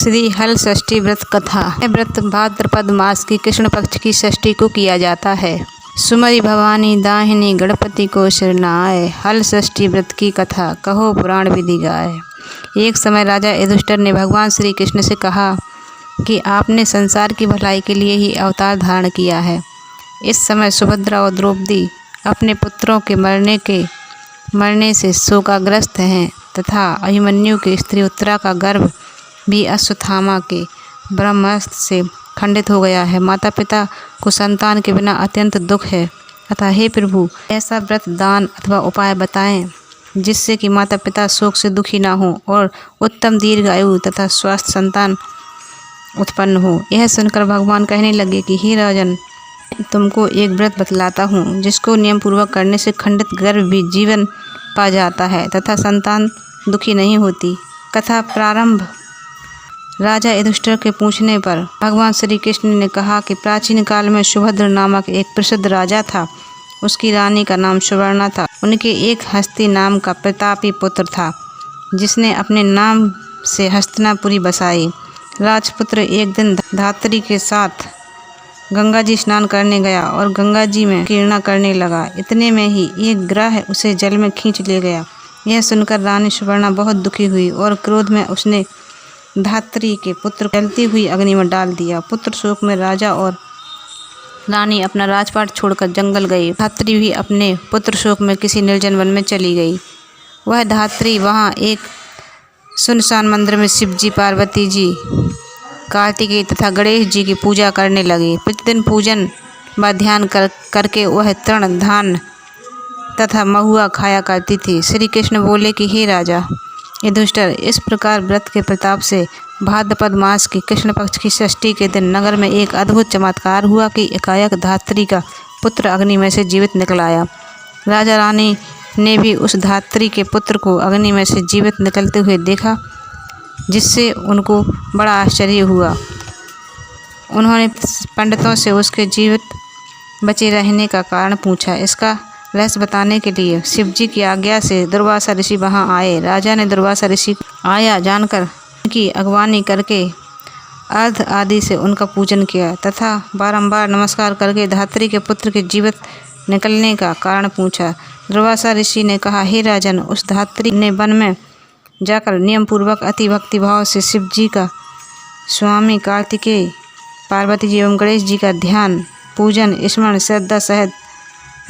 श्री हल षष्ठी व्रत कथा। यह व्रत भाद्रपद मास की कृष्ण पक्ष की षष्ठी को किया जाता है। सुमरी भवानी दाहिनी गणपति को शरणाए, हल षष्ठी व्रत की कथा कहो पुराण विधि गाए। एक समय राजा युधिष्ठिर ने भगवान श्री कृष्ण से कहा कि आपने संसार की भलाई के लिए ही अवतार धारण किया है। इस समय सुभद्रा और द्रौपदी अपने पुत्रों के मरने से शोकाग्रस्त हैं तथा अभिमन्यु की स्त्री उत्तरा का गर्भ भी अश्वत्थामा के ब्रह्मास्त्र से खंडित हो गया है। माता पिता को संतान के बिना अत्यंत दुख है। अतः हे प्रभु, ऐसा व्रत दान अथवा उपाय बताएं जिससे कि माता पिता शोक से दुखी ना हो और उत्तम दीर्घायु तथा स्वस्थ संतान उत्पन्न हो। यह सुनकर भगवान कहने लगे कि हे राजन, तुमको एक व्रत बतलाता हूँ जिसको नियम पूर्वक करने से खंडित गर्भ भी जीवन पा जाता है तथा संतान दुखी नहीं होती। कथा प्रारंभ। राजा युधिष्ठिर के पूछने पर भगवान श्री कृष्ण ने कहा कि प्राचीन काल में सुभद्र नामक एक प्रसिद्ध राजा था। उसकी रानी का नाम सुवर्णा था। उनके एक हस्ती नाम का प्रतापी पुत्र था जिसने अपने नाम से हस्तिनापुरी बसाई। राजपुत्र एक दिन धात्री के साथ गंगा जी स्नान करने गया और गंगा जी में क्रीड़ा करने लगा। इतने में ही एक ग्रह उसे जल में खींच ले गया। यह सुनकर रानी सुवर्णा बहुत दुखी हुई और क्रोध में उसने धात्री के पुत्र को जलती हुई अग्नि में डाल दिया। पुत्र शोक में राजा और रानी अपना राजपाट छोड़कर जंगल गई। धात्री भी अपने पुत्र शोक में किसी निर्जन वन में चली गई। वह धात्री वहाँ एक सुनसान मंदिर में शिव जी, पार्वती जी, कार्तिकेय तथा गणेश जी की पूजा करने लगी। प्रतिदिन पूजन व ध्यान करके वह तृण, धान तथा महुआ खाया करती थी। श्री कृष्ण बोले कि हे राजा युधिष्ठिर, इस प्रकार व्रत के प्रताप से भाद्रपद मास की कृष्ण पक्ष की षष्ठी के दिन नगर में एक अद्भुत चमत्कार हुआ कि एकाएक धात्री का पुत्र अग्नि में से जीवित निकल आया। राजा रानी ने भी उस धात्री के पुत्र को अग्नि में से जीवित निकलते हुए देखा, जिससे उनको बड़ा आश्चर्य हुआ। उन्होंने पंडितों से उसके जीवित बचे रहने का कारण पूछा। इसका रहस्य बताने के लिए शिव जी की आज्ञा से दुर्वासा ऋषि वहां आए। राजा ने दुर्वासा ऋषि आया जानकर उनकी अगवानी करके अर्घ आदि से उनका पूजन किया तथा बारंबार नमस्कार करके धात्री के पुत्र के जीवित निकलने का कारण पूछा। दुर्वासा ऋषि ने कहा, हे राजन, उस धात्री ने वन में जाकर नियम पूर्वक अति भक्तिभाव से शिव जी का, स्वामी कार्तिकेय, पार्वती जी एवं गणेश जी का ध्यान, पूजन, स्मरण, श्रद्धा सहित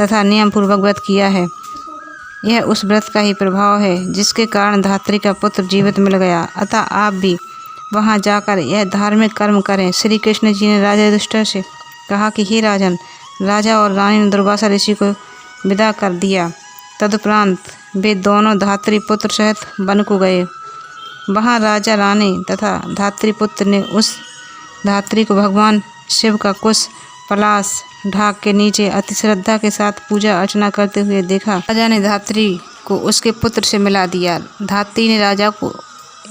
तथा नियम पूर्वक व्रत किया है। यह उस व्रत का ही प्रभाव है जिसके कारण धात्री का पुत्र जीवित मिल गया। अतः आप भी वहां जाकर यह धार्मिक कर्म करें। श्री कृष्ण जी ने राजा युधिष्ठिर से कहा कि हे राजन, राजा और रानी ने दुर्वासा ऋषि को विदा कर दिया। तदुपरांत वे दोनों धात्री पुत्र सहित वन को गए। वहां राजा, रानी तथा धात्री पुत्र ने उस धात्री को भगवान शिव का कुश, पलाश ढाक के नीचे अति श्रद्धा के साथ पूजा अर्चना करते हुए देखा। राजा ने धात्री को उसके पुत्र से मिला दिया। धात्री ने राजा को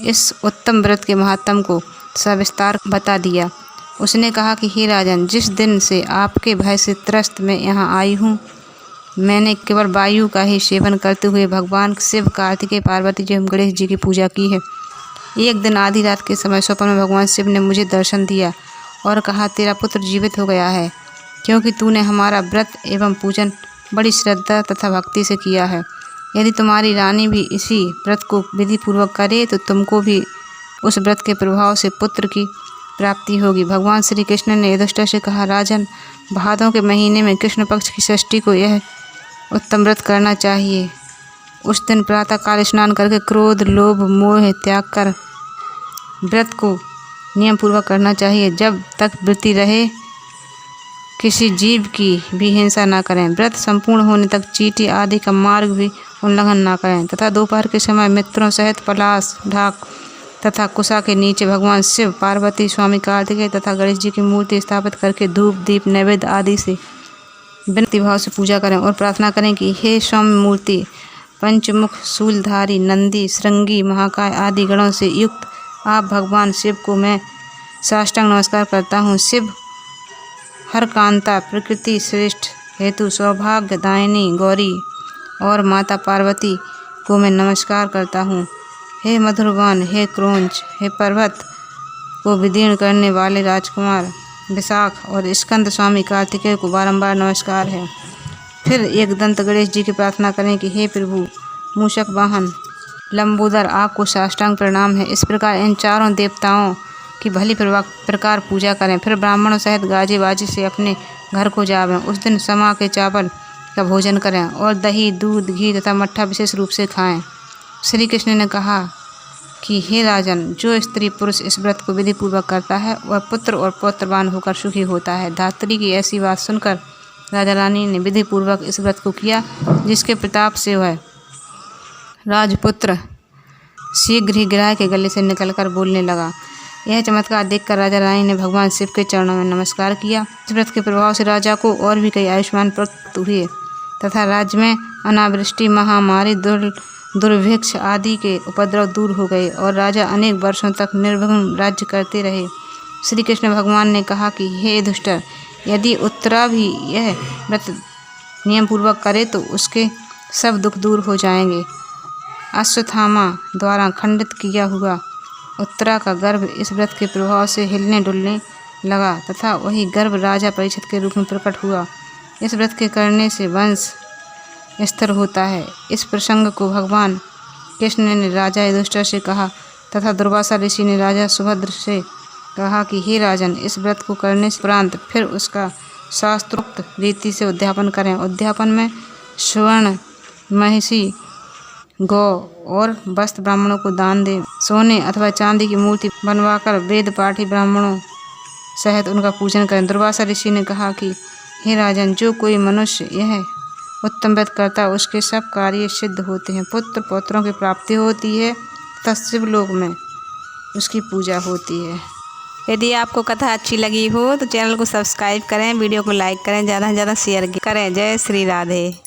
इस उत्तम व्रत के महात्म को सविस्तार बता दिया। उसने कहा कि हे राजन, जिस दिन से आपके भय से त्रस्त मैं यहाँ आई हूँ, मैंने केवल वायु का ही सेवन करते हुए भगवान शिव, कार्तिकेय, पार्वती जी एवं गणेश जी की पूजा की है। एक दिन आधी रात के समय स्वप्न में भगवान शिव ने मुझे दर्शन दिया और कहा, तेरा पुत्र जीवित हो गया है क्योंकि तूने हमारा व्रत एवं पूजन बड़ी श्रद्धा तथा भक्ति से किया है। यदि तुम्हारी रानी भी इसी व्रत को विधि पूर्वक करे तो तुमको भी उस व्रत के प्रभाव से पुत्र की प्राप्ति होगी। भगवान श्री कृष्ण ने युधिष्ठिर से कहा, राजन, भादों के महीने में कृष्ण पक्ष की षष्ठी को यह उत्तम व्रत करना चाहिए। उस दिन प्रातःकाल स्नान करके क्रोध, लोभ, मोह त्याग कर व्रत को नियम पूर्वक करना चाहिए। जब तक वृत्ति रहे किसी जीव की भी हिंसा ना करें। व्रत संपूर्ण होने तक चींटी आदि का मार्ग भी उल्लंघन ना करें तथा दोपहर के समय मित्रों सहित पलाश, ढाक तथा कुशा के नीचे भगवान शिव, पार्वती, स्वामी कार्तिकेय तथा गणेश जी की मूर्ति स्थापित करके धूप, दीप, नैवेद्य आदि से विनती भाव से पूजा करें और प्रार्थना करें कि हे सौम्य मूर्ति, पंचमुख, शूलधारी, नंदी, श्रृंगी, महाकाय आदि गणों से युक्त आप भगवान शिव को मैं साष्टांग नमस्कार करता हूँ। शिव हर कांता, प्रकृति श्रेष्ठ हेतु सौभाग्य दायिनी गौरी और माता पार्वती को मैं नमस्कार करता हूँ। हे मधुरगान, हे क्रोंच, हे पर्वत, को विदीर्ण करने वाले राजकुमार विशाख और स्कंद स्वामी कार्तिकेय को बारंबार नमस्कार है। फिर एक दंत गणेश जी की प्रार्थना करें कि हे प्रभु, मूषक वाहन लंबोदर, आपको साष्टांग प्रणाम है। इस प्रकार इन चारों देवताओं की भली प्रकार पूजा करें। फिर ब्राह्मणों सहित गाजे बाजे से अपने घर को जावें। उस दिन समा के चावल का भोजन करें और दही, दूध, घी तथा मट्ठा विशेष रूप से खाएं। श्री कृष्ण ने कहा कि हे राजन, जो स्त्री पुरुष इस व्रत को विधि पूर्वक करता है वह पुत्र और पौत्रवान होकर सुखी होता है। धात्री की ऐसी बात सुनकर राजा रानी ने विधि पूर्वक इस व्रत को किया, जिसके प्रताप से वह राजपुत्र शीघ्र ही गिराह के गले से निकलकर बोलने लगा। यह चमत्कार देखकर राजा रानी ने भगवान शिव के चरणों में नमस्कार किया। इस व्रत के प्रभाव से राजा को और भी कई आयुष्मान प्राप्त हुए तथा राज्य में अनावृष्टि, महामारी, दुर्भिक्ष आदि के उपद्रव दूर हो गए और राजा अनेक वर्षों तक निर्विघ्न राज्य करते रहे। श्री कृष्ण भगवान ने कहा कि हे युधिष्ठिर, यदि उत्तरा भी यह व्रत नियम पूर्वक करे तो उसके सब दुख दूर हो जाएंगे। अश्वत्थामा द्वारा खंडित किया हुआ उत्तरा का गर्भ इस व्रत के प्रभाव से हिलने डुलने लगा तथा वही गर्भ राजा परीक्षित के रूप में प्रकट हुआ। इस व्रत के करने से वंश स्थिर होता है। इस प्रसंग को भगवान कृष्ण ने राजा युधिष्ठिर से कहा तथा दुर्वासा ऋषि ने राजा सुभद्र से कहा कि हे राजन, इस व्रत को करने से उपरांत फिर उसका शास्त्रोक्त रीति से उद्यापन करें। उद्यापन में स्वर्ण, महिषी, गौ और वस्त्र ब्राह्मणों को दान दें। सोने अथवा चांदी की मूर्ति बनवाकर वेद पाठी ब्राह्मणों सहित उनका पूजन करें। दुर्वासा ऋषि ने कहा कि हे राजन, जो कोई मनुष्य यह उत्तम व्रत करता है उसके सब कार्य सिद्ध होते हैं, पुत्र पौत्रों की प्राप्ति होती है तथा शिवलोक में उसकी पूजा होती है। यदि आपको कथा अच्छी लगी हो तो चैनल को सब्सक्राइब करें, वीडियो को लाइक करें, ज़्यादा से ज़्यादा शेयर करें। जय श्री राधे।